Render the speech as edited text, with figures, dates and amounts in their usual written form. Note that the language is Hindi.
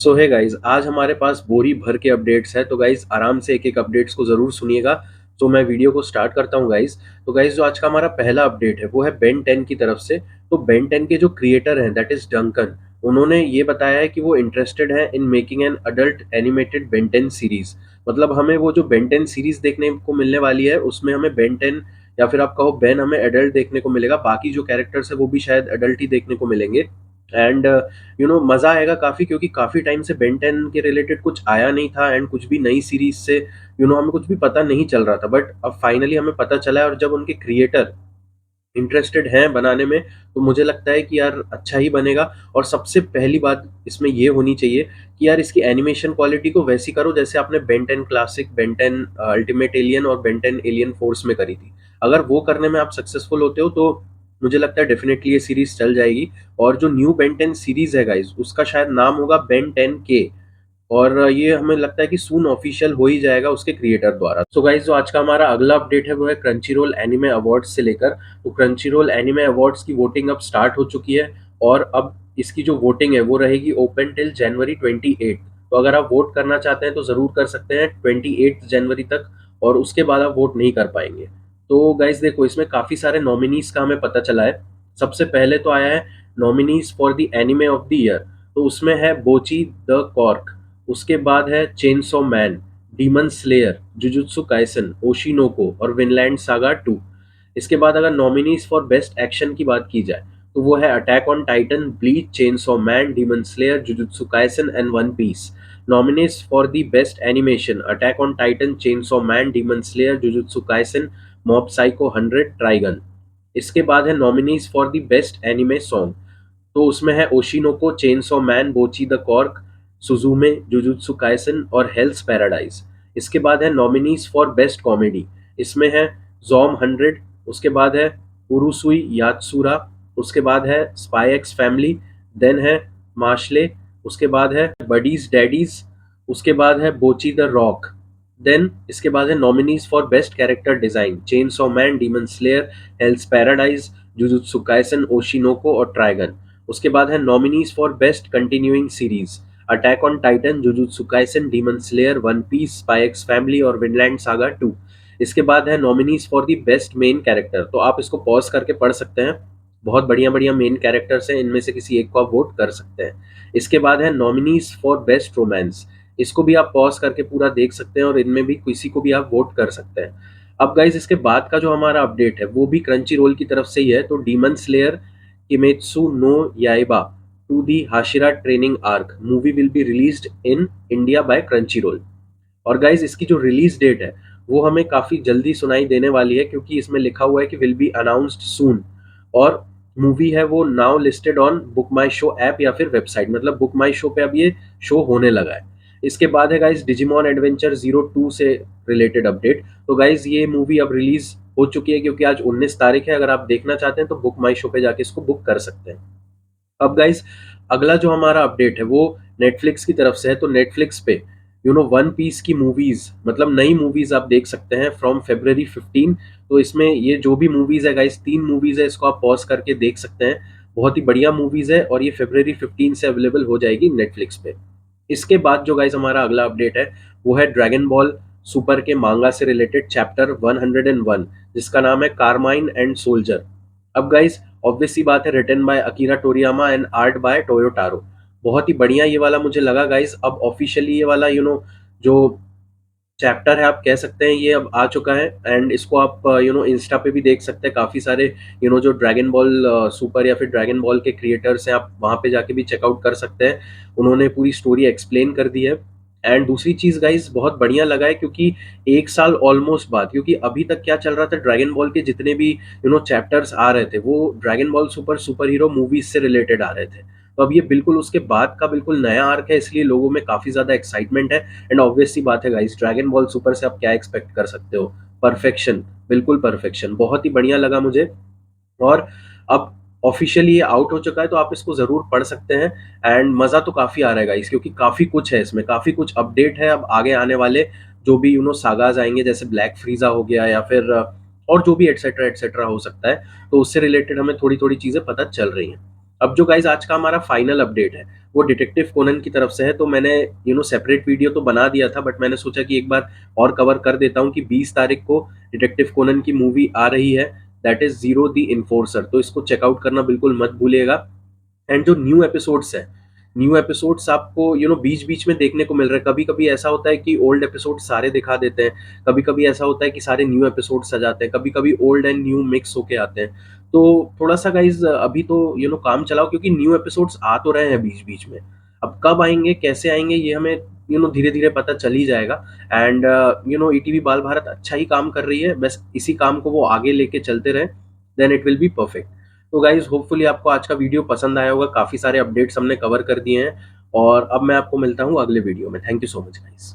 सो है गाइज, आज हमारे पास बोरी भर के अपडेट्स है। तो गाइज आराम से एक एक अपडेट्स को जरूर सुनिएगा। तो मैं वीडियो को स्टार्ट करता हूँ गाइज। तो गाइज जो आज का हमारा पहला अपडेट है वो है बेन 10 की तरफ से। तो बेन 10 के जो क्रिएटर हैं दैट इज डंकन, उन्होंने ये बताया है कि वो इंटरेस्टेड है in making an adult animated Ben 10 series. मतलब हमें वो जो बेन 10 सीरीज देखने को मिलने वाली है उसमें हमें बेन 10 या फिर आप कहो बेन हमें एडल्ट देखने को मिलेगा। बाकी जो कैरेक्टर्स है वो भी शायद एडल्ट ही देखने को मिलेंगे। एंड मजा आएगा काफी, क्योंकि काफी टाइम से बेन 10 के रिलेटेड कुछ आया नहीं था एंड कुछ भी नई सीरीज से हमें कुछ भी पता नहीं चल रहा था। बट अब फाइनली हमें पता चला है, और जब उनके क्रिएटर इंटरेस्टेड हैं बनाने में तो मुझे लगता है कि यार अच्छा ही बनेगा। और सबसे पहली बात इसमें ये होनी चाहिए कि यार इसकी एनिमेशन क्वालिटी को वैसी करो जैसे आपने Ben 10 classic, Ben 10 ultimate alien और बेन 10 एलियन फोर्स में करी थी। अगर वो करने में आप सक्सेसफुल होते हो तो मुझे लगता है डेफिनेटली ये सीरीज चल जाएगी। और जो न्यू बेन 10 सीरीज है गाइज उसका शायद नाम होगा बेन 10 के। और ये हमें लगता है कि सून ऑफिशियल हो ही जाएगा उसके क्रिएटर द्वारा। सो गाइज जो आज का हमारा अगला अपडेट है वो है क्रंची रोल एनिमे अवार्ड्स से लेकर। तो क्रंची रोल एनिमे अवार्ड्स की वोटिंग अब स्टार्ट हो चुकी है। और अब इसकी जो वोटिंग है वो रहेगी ओपन टिल जनवरी 28। तो अगर आप वोट करना चाहते हैं तो जरूर कर सकते हैं 28 जनवरी तक, और उसके बाद आप वोट नहीं कर पाएंगे। तो गाइज देखो, इसमें काफी सारे नॉमिनीज का हमें पता चला है। सबसे पहले तो आया है nominees for the anime of the year. तो उसमें है बोची द कॉर्क, उसके बाद है Chainsaw Man, Demon Slayer, Jujutsu Kaisen, Oshi no Ko और विनलैंड सागा 2। इसके बाद अगर नॉमिनीज फॉर बेस्ट एक्शन की बात की जाए तो वो है Attack on Titan, Bleach, Chainsaw Man, Demon Slayer, Jujutsu Kaisen and One Piece. Nominees for the best animation Attack on Titan, Chainsaw Man, Demon Slayer, Jujutsu Kaisen, Mob Psycho 100, Trigun. इसके बाद है nominees for the best anime song. तो उसमें है Oshi no Ko, Chainsaw Man, Bocchi the Rock, Suzume, Jujutsu Kaisen और हेल्स पैराडाइज। इसके बाद है नॉमिनीज फॉर बेस्ट कॉमेडी। इसमें है जॉम 100, उसके बाद है उरुसुई यात्सुरा, उसके बाद है स्पाई एक्स फैमिली, देन है मार्शले, उसके बाद है बडीज डैडीज, उसके बाद है बोची द रॉक। देन इसके बाद है nominees for best character design, Chainsaw Man, Demon Slayer, Hell's Paradise, Jujutsu Kaisen, Oshi no Ko और ट्राइगन। उसके बाद है nominees for best continuing series, Attack on Titan, Jujutsu Kaisen, Demon Slayer, One Piece, Spy X Family और विनलैंड सागा 2। इसके बाद है nominees for the best main character. तो आप इसको पॉज करके पढ़ सकते हैं, बहुत बढ़िया बढ़िया मेन कैरेक्टर्स हैं, इनमें से किसी एक को आप वोट कर सकते हैं। इसके बाद है नॉमिनीज फॉर बेस्ट रोमांस। इसको भी आप पॉज करके पूरा देख सकते हैं और इनमें भी किसी को भी आप वोट कर सकते हैं। अब गाइज इसके बाद का जो हमारा अपडेट है वो भी क्रंची रोल की तरफ से ही है। तो Demon Slayer Kimetsu no Yaiba to the Hashira training arc movie will be released in India by Crunchyroll. और गाइज इसकी जो रिलीज डेट है वो हमें काफी जल्दी सुनाई देने वाली है, क्योंकि इसमें लिखा हुआ है कि विल बी अनाउंस्ड सून। और मूवी है वो now listed on book my show app या फिर वेबसाइट, मतलब बुक माई शो पे अब ये शो होने लगा है। इसके बाद है गाइज डिजिमॉन एडवेंचर 02 से रिलेटेड अपडेट। तो गाइज ये मूवी अब रिलीज हो चुकी है, क्योंकि आज 19 तारीख है। अगर आप देखना चाहते हैं तो बुक माई शो पे जाके इसको बुक कर सकते हैं। अब गाइस अगला जो हमारा अपडेट है वो नेटफ्लिक्स की तरफ से है। तो नेटफ्लिक्स पे वन पीस की मूवीज, मतलब नई मूवीज आप देख सकते हैं फ्रॉम फेब्रवरी 15। तो इसमें ये जो भी मूवीज है गाइस, 3 मूवीज है, इसको आप पॉज करके देख सकते हैं। बहुत ही बढ़िया मूवीज है और ये फेब्रवरी 15 से अवेलेबल हो जाएगी नेटफ्लिक्स पे। इसके बाद जो गाइस हमारा अगला अपडेट है वो है ड्रैगन बॉल सुपर के मांगा से रिलेटेड चैप्टर 101, जिसका नाम है कारमाइन एंड सोल्जर। अब गाइस ऑब्वियस सी बात है, written by Akira Toriyama and art by Toyotaro. बहुत ही बढ़िया ये वाला मुझे लगा गाइस। अब ऑफिशियली ये वाला जो चैप्टर है आप कह सकते हैं ये अब आ चुका है। एंड इसको आप इंस्टा पे भी देख सकते हैं। काफी सारे जो ड्रैगन बॉल सुपर या फिर ड्रैगन बॉल के क्रिएटर्स हैं, आप वहां पे जाके भी चेकआउट कर सकते हैं। उन्होंने पूरी स्टोरी एक्सप्लेन कर दी है। एंड दूसरी चीज गाइस बहुत बढ़िया लगा है, क्योंकि 1 साल ऑलमोस्ट बाद, क्योंकि अभी तक क्या चल रहा था, ड्रैगन बॉल के जितने भी चैप्टर्स आ रहे थे वो dragon ball super super hero movies से रिलेटेड आ रहे थे। तो अब ये बिल्कुल उसके बाद का बिल्कुल नया आर्क है, इसलिए लोगों में काफी ज्यादा एक्साइटमेंट है। एंड ऑब्वियस सी बात है गाइस, ड्रैगन बॉल सुपर से आप क्या एक्सपेक्ट कर सकते हो? परफेक्शन, बिल्कुल परफेक्शन। बहुत ही बढ़िया लगा मुझे। और अब ऑफिशियली ये आउट हो चुका है तो आप इसको जरूर पढ़ सकते हैं। एंड मजा तो काफी आ रहा है गाइस, क्योंकि काफी कुछ है इसमें, काफी कुछ अपडेट है। अब आगे आने वाले जो भी सागाज आएंगे, जैसे ब्लैक फ्रीजा हो गया या फिर और जो भी एटसेट्रा एटसेट्रा हो सकता है, तो उससे रिलेटेड हमें थोड़ी थोड़ी चीजें पता चल रही हैं। अब जो गाइज आज का हमारा फाइनल अपडेट है वो डिटेक्टिव कोनन की तरफ से है। तो मैंने सेपरेट वीडियो तो बना दिया था, बट मैंने सोचा कि एक बार और कवर कर देता हूँ कि 20 तारीख को डिटेक्टिव कोनन की मूवी आ रही है, that is zero the enforcer. तो इसको चेकआउट करना बिल्कुल मत भूलिएगा। एंड जो न्यू एपिसोड्स आपको बीच बीच में देखने को मिल रहा है। कभी कभी ऐसा होता है कि ओल्ड एपिसोड सारे दिखा देते हैं, कभी कभी ऐसा होता है कि सारे न्यू एपिसोड्स आ जाते हैं, कभी कभी ओल्ड एंड न्यू मिक्स होके आते हैं। तो थोड़ा सा गाइज अभी तो काम चलाओ, क्योंकि न्यू एपिसोड्स आ तो रहे हैं बीच बीच में। अब कब आएंगे कैसे आएंगे ये हमें धीरे धीरे पता चल ही जाएगा। एंड ईटीवी बाल भारत अच्छा ही काम कर रही है, बस इसी काम को वो आगे लेके चलते रहे, then it will be perfect. तो गाइज होपफुली आपको आज का वीडियो पसंद आया होगा, काफी सारे अपडेट्स हमने कवर कर दिए हैं। और अब मैं आपको मिलता हूँ अगले वीडियो में। Thank you so much guys.